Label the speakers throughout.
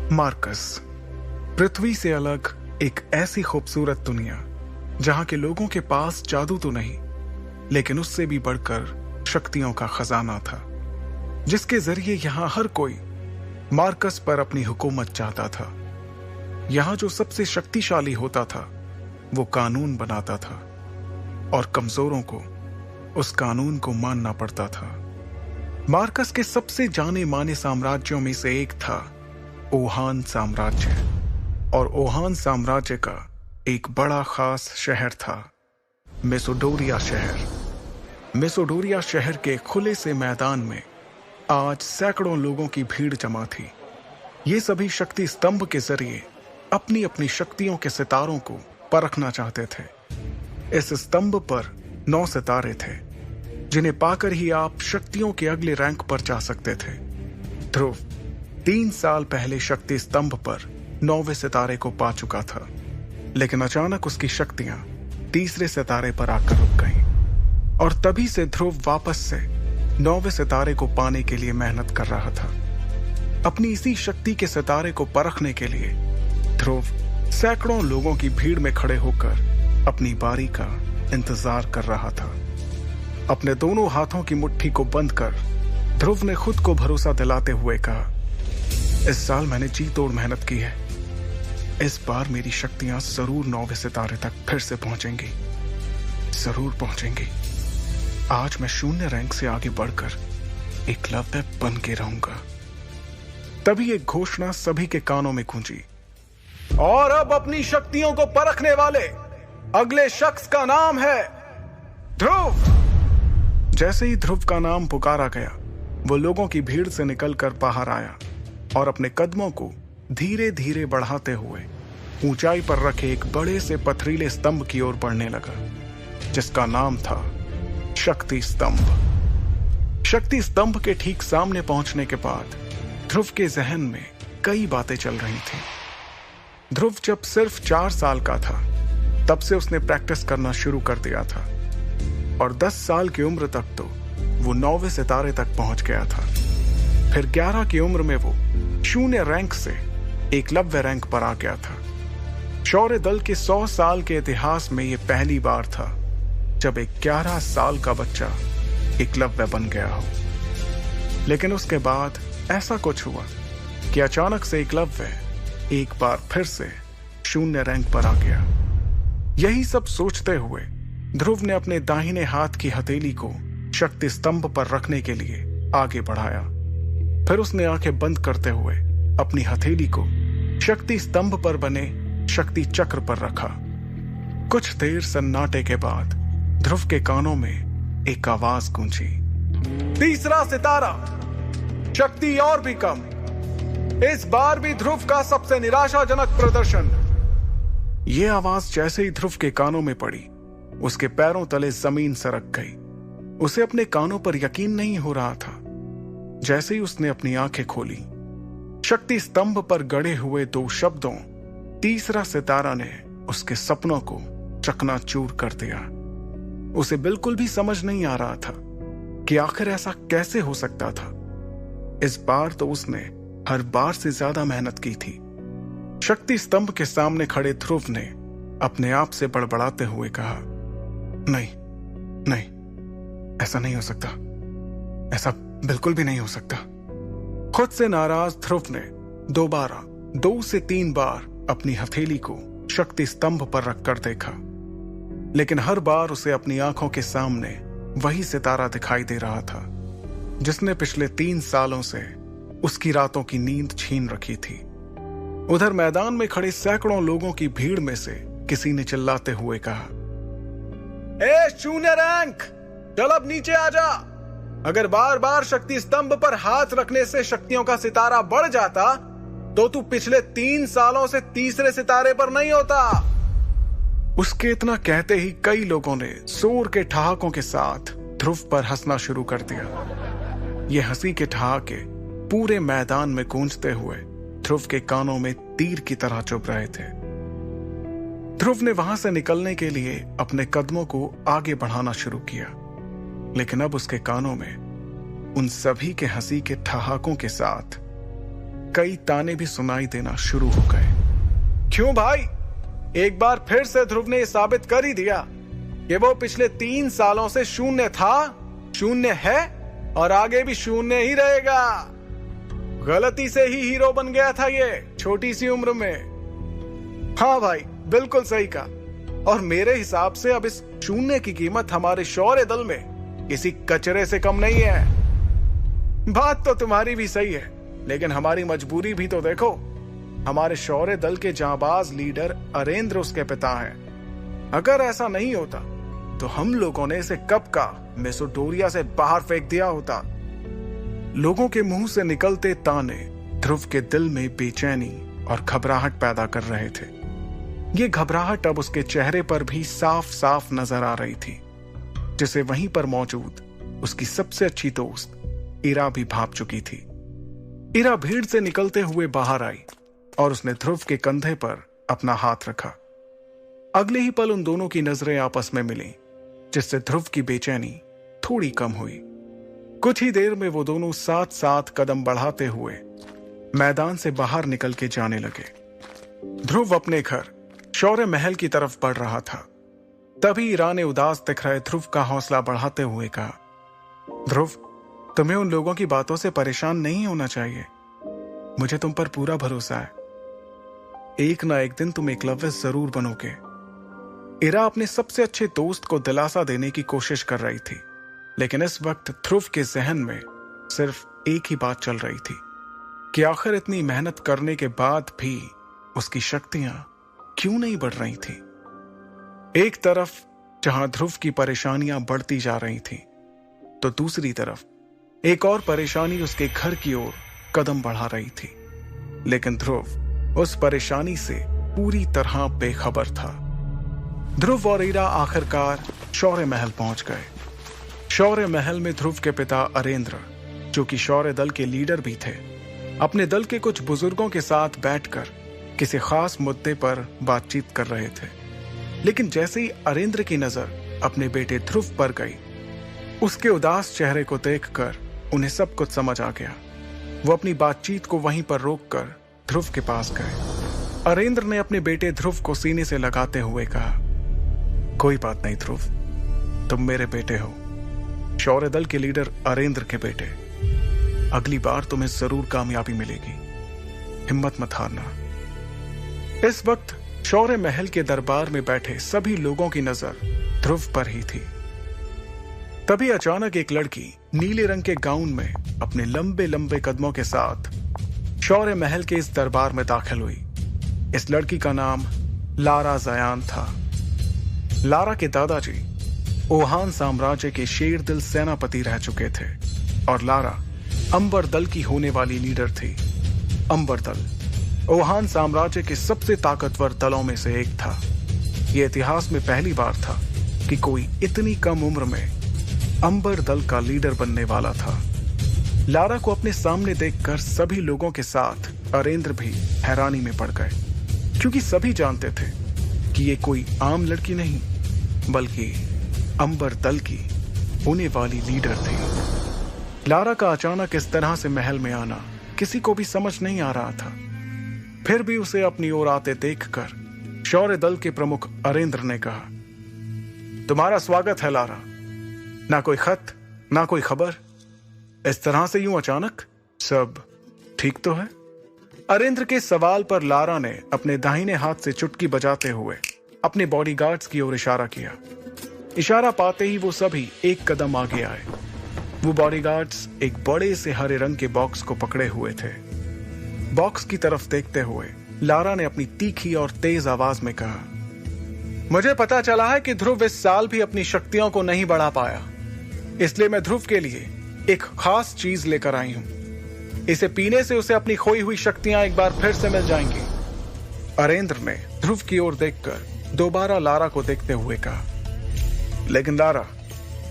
Speaker 1: Marcus, पृथ्वी से अलग एक ऐसी खूबसूरत दुनिया जहां के लोगों के पास जादू तो नहीं, लेकिन उससे भी बढ़कर शक्तियों का खजाना था, जिसके जरिए यहां हर कोई मार्कस पर अपनी हुकूमत चाहता था। यहां जो सबसे शक्तिशाली होता था वो कानून बनाता था और कमजोरों को उस कानून को मानना पड़ता था। मार्कस के सबसे जाने माने साम्राज्यों में से एक था ओहान साम्राज्य, और ओहान साम्राज्य का एक बड़ा खास शहर था मेसोडोरिया शहर। मेसोडोरिया शहर के खुले से मैदान में आज सैकड़ों लोगों की भीड़ जमा थी। ये सभी शक्ति स्तंभ के जरिए अपनी अपनी शक्तियों के सितारों को परखना चाहते थे। इस स्तंभ पर 9 सितारे थे, जिन्हें पाकर ही आप शक्तियों के अगले रैंक पर जा सकते थे। ध्रुव 3 साल पहले शक्ति स्तंभ पर 9वें सितारे को पा चुका था, लेकिन अचानक उसकी शक्तियां तीसरे सितारे पर आकर रुक गईं, और तभी से ध्रुव वापस से 9वें सितारे को पाने के लिए मेहनत कर रहा था। अपनी इसी शक्ति के सितारे को परखने के लिए ध्रुव सैकड़ों लोगों की भीड़ में खड़े होकर अपनी बारी का इंतजार कर रहा था। अपने दोनों हाथों की मुट्ठी को बंद कर ध्रुव ने खुद को भरोसा दिलाते हुए कहा, इस साल मैंने जी तोड़ मेहनत की है। इस बार मेरी शक्तियां जरूर 9वें सितारे तक फिर से पहुंचेंगी, जरूर पहुंचेंगी। आज मैं शून्य रैंक से आगे बढ़कर एकलव्य बन के रहूंगा। तभी एक घोषणा सभी के कानों में गूंजी, और अब अपनी शक्तियों को परखने वाले अगले शख्स का नाम है ध्रुव। जैसे ही ध्रुव का नाम पुकारा गया, वो लोगों की भीड़ से निकलकर बाहर आया और अपने कदमों को धीरे धीरे बढ़ाते हुए ऊंचाई पर रखे एक बड़े से पथरीले स्तंभ की ओर बढ़ने लगा, जिसका नाम था शक्ति स्तंभ। शक्ति स्तंभ के ठीक सामने पहुंचने के बाद ध्रुव के जहन में कई बातें चल रही थी। ध्रुव जब सिर्फ 4 साल का था, तब से उसने प्रैक्टिस करना शुरू कर दिया था, और 10 साल की उम्र तक तो वो 9वें सितारे तक पहुंच गया था। फिर 11 की उम्र में वो शून्य रैंक से एकलव्य रैंक पर आ गया था। शौर्य दल के 100 साल के इतिहास में यह पहली बार था जब एक 11 साल का बच्चा एकलव्य बन गया हो। लेकिन उसके बाद ऐसा कुछ हुआ कि अचानक से एकलव्य एक बार फिर से शून्य रैंक पर आ गया। यही सब सोचते हुए ध्रुव ने अपने दाहिने हाथ की हथेली को शक्ति स्तंभ पर रखने के लिए आगे बढ़ाया। फिर उसने आंखें बंद करते हुए अपनी हथेली को शक्ति स्तंभ पर बने शक्ति चक्र पर रखा। कुछ देर सन्नाटे के बाद ध्रुव के कानों में एक आवाज गूंजी, तीसरा सितारा, शक्ति और भी कम। इस बार भी ध्रुव का सबसे निराशाजनक प्रदर्शन। यह आवाज जैसे ही ध्रुव के कानों में पड़ी, उसके पैरों तले जमीन सरक गई। उसे अपने कानों पर यकीन नहीं हो रहा था। जैसे ही उसने अपनी आंखें खोली, शक्ति स्तंभ पर गड़े हुए 2 शब्दों तीसरा सितारा ने उसके सपनों को चकनाचूर कर दिया। उसे बिल्कुल भी समझ नहीं आ रहा था कि आखिर ऐसा कैसे हो सकता था। इस बार तो उसने हर बार से ज्यादा मेहनत की थी। शक्ति स्तंभ के सामने खड़े ध्रुव ने अपने आप से बड़बड़ाते हुए कहा, नहीं नहीं, ऐसा नहीं हो सकता, ऐसा बिल्कुल भी नहीं हो सकता। खुद से नाराज ध्रुव ने दोबारा 2 से 3 बार अपनी हथेली को शक्ति स्तंभ पर रखकर देखा, लेकिन हर बार उसे अपनी आंखों के सामने वही सितारा दिखाई दे रहा था जिसने पिछले 3 सालों से उसकी रातों की नींद छीन रखी थी। उधर मैदान में खड़े सैकड़ों लोगों की भीड़ में से किसी ने चिल्लाते हुए कहा, ए शून्य रैंक, चल अब नीचे आ जा। अगर बार बार शक्ति स्तंभ पर हाथ रखने से शक्तियों का सितारा बढ़ जाता तो तू पिछले 3 सालों से तीसरे सितारे पर नहीं होता। उसके इतना कहते ही कई लोगों ने जोर के ठहाकों के साथ ध्रुव पर हंसना शुरू कर दिया। ये हंसी के ठहाके पूरे मैदान में गूंजते हुए ध्रुव के कानों में तीर की तरह चुभ रहे थे। ध्रुव ने वहां से निकलने के लिए अपने कदमों को आगे बढ़ाना शुरू किया, लेकिन अब उसके कानों में उन सभी के हंसी के ठहाकों के साथ कई ताने भी सुनाई देना शुरू हो गए। क्यों भाई, एक बार फिर से ध्रुव ने साबित कर ही दिया कि वो पिछले 3 सालों से शून्य था, शून्य है और आगे भी शून्य ही रहेगा। गलती से ही हीरो बन गया था ये छोटी सी उम्र में। हाँ भाई, बिल्कुल सही कहा। और मेरे हिसाब से अब इस शून्य की कीमत हमारे शौर्य दल में किसी कचरे से कम नहीं है। बात तो तुम्हारी भी सही है, लेकिन हमारी मजबूरी भी तो देखो। हमारे शौर्य दल के जांबाज लीडर अरेंद्र उसके पिता हैं। अगर ऐसा नहीं होता तो हम लोगों ने इसे कब का मेसोडोरिया से बाहर फेंक दिया होता। लोगों के मुंह से निकलते ताने ध्रुव के दिल में बेचैनी और घबराहट पैदा कर रहे थे। ये घबराहट अब उसके चेहरे पर भी साफ साफ नजर आ रही थी, जिसे वहीं पर मौजूद उसकी सबसे अच्छी दोस्त इरा भी भाप चुकी थी। इरा भीड़ से निकलते हुए बाहर आई और उसने ध्रुव के कंधे पर अपना हाथ रखा। अगले ही पल उन दोनों की नजरें आपस में मिली, जिससे ध्रुव की बेचैनी थोड़ी कम हुई। कुछ ही देर में वो दोनों साथ साथ कदम बढ़ाते हुए मैदान से बाहर निकल के जाने लगे। ध्रुव अपने घर शौर्य महल की तरफ बढ़ रहा था। तभी इरा ने उदास दिख रहे ध्रुव का हौसला बढ़ाते हुए कहा, ध्रुव, तुम्हें उन लोगों की बातों से परेशान नहीं होना चाहिए। मुझे तुम पर पूरा भरोसा है। एक ना एक दिन तुम एकलव्य जरूर बनोगे। इरा अपने सबसे अच्छे दोस्त को दिलासा देने की कोशिश कर रही थी, लेकिन इस वक्त ध्रुव के जहन में सिर्फ एक ही बात चल रही थी कि आखिर इतनी मेहनत करने के बाद भी उसकी शक्तियां क्यों नहीं बढ़ रही थी। एक तरफ जहां ध्रुव की परेशानियां बढ़ती जा रही थी, तो दूसरी तरफ एक और परेशानी उसके घर की ओर कदम बढ़ा रही थी। लेकिन ध्रुव उस परेशानी से पूरी तरह बेखबर था। ध्रुव और इरा आखिरकार शौर्य महल पहुंच गए। शौर्य महल में ध्रुव के पिता अरेंद्र, जो कि शौर्य दल के लीडर भी थे, अपने दल के कुछ बुजुर्गों के साथ बैठकर किसी खास मुद्दे पर बातचीत कर रहे थे। लेकिन जैसे ही अरेंद्र की नजर अपने बेटे ध्रुव पर गई, उसके उदास चेहरे को देखकर उन्हें सब कुछ समझ आ गया। वो अपनी बातचीत को वहीं पर रोककर ध्रुव के पास गए। अरेंद्र ने अपने बेटे ध्रुव को सीने से लगाते हुए कहा, कोई बात नहीं ध्रुव, तुम मेरे बेटे हो, शौर्य दल के लीडर अरेंद्र के बेटे। अगली बार तुम्हें जरूर कामयाबी मिलेगी, हिम्मत मत हारना। इस वक्त शौर्य महल के दरबार में बैठे सभी लोगों की नजर ध्रुव पर ही थी। तभी अचानक एक लड़की नीले रंग के गाउन में अपने लंबे लंबे कदमों के साथ शौर्य महल के इस दरबार में दाखिल हुई। इस लड़की का नाम लारा जयान था। लारा के दादाजी ओहान साम्राज्य के शेरदिल सेनापति रह चुके थे और लारा अंबर दल की होने वाली लीडर थी। अंबर दल ओहान साम्राज्य के सबसे ताकतवर दलों में से एक था। यह इतिहास में पहली बार था कि कोई इतनी कम उम्र में अंबर दल का लीडर बनने वाला था। लारा को अपने सामने देखकर सभी लोगों के साथ अरेंद्र भी हैरानी में पड़ गए, क्योंकि सभी जानते थे कि ये कोई आम लड़की नहीं, बल्कि अंबर दल की होने वाली लीडर थी। लारा का अचानक इस तरह से महल में आना किसी को भी समझ नहीं आ रहा था। फिर भी उसे अपनी ओर आते देखकर शौर्य दल के प्रमुख अरेंद्र ने कहा, तुम्हारा स्वागत है लारा। ना कोई खत, ना कोई खबर, इस तरह से यूं अचानक, सब ठीक तो है? अरेंद्र के सवाल पर लारा ने अपने दाहिने हाथ से चुटकी बजाते हुए अपने बॉडीगार्ड्स की ओर इशारा किया। इशारा पाते ही वो सभी एक कदम आगे आए। वो बॉडीगार्ड्स एक बड़े से हरे रंग के बॉक्स को पकड़े हुए थे। बॉक्स की तरफ देखते हुए लारा ने अपनी तीखी और तेज आवाज में कहा, मुझे पता चला है कि ध्रुव इस साल भी अपनी शक्तियों को नहीं बढ़ा पाया, इसलिए मैं ध्रुव के लिए एक खास चीज लेकर आई हूं। इसे पीने से उसे अपनी खोई हुई शक्तियां एक बार फिर से मिल जाएंगी। अरेंद्र ने ध्रुव की ओर देखकर दोबारा लारा को देखते हुए कहा, लेकिन लारा,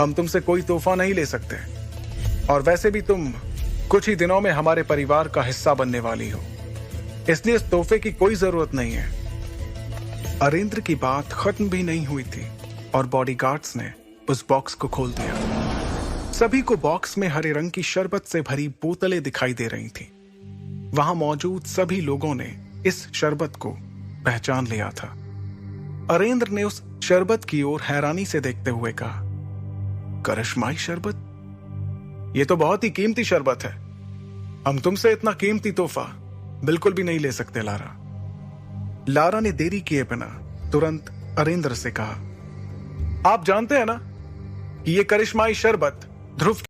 Speaker 1: हम तुमसे कोई तोहफा नहीं ले सकते, और वैसे भी तुम कुछ ही दिनों में हमारे परिवार का हिस्सा बनने वाली हो, इसलिए इस तोहफे की कोई जरूरत नहीं है। अरेंद्र की बात खत्म भी नहीं हुई थी और बॉडीगार्ड्स ने उस बॉक्स को खोल दिया। सभी को बॉक्स में हरे रंग की शरबत से भरी बोतलें दिखाई दे रही थी। वहां मौजूद सभी लोगों ने इस शरबत को पहचान लिया था। अरेंद्र ने उस शरबत की ओर हैरानी से देखते हुए कहा, करिश्माई शरबत? यह तो बहुत ही कीमती शरबत है। हम तुमसे इतना कीमती तोहफा बिल्कुल भी नहीं ले सकते लारा। लारा ने देरी किए बिना तुरंत अरेंद्र से कहा, आप जानते हैं ना कि यह करिश्माई शरबत ध्रुव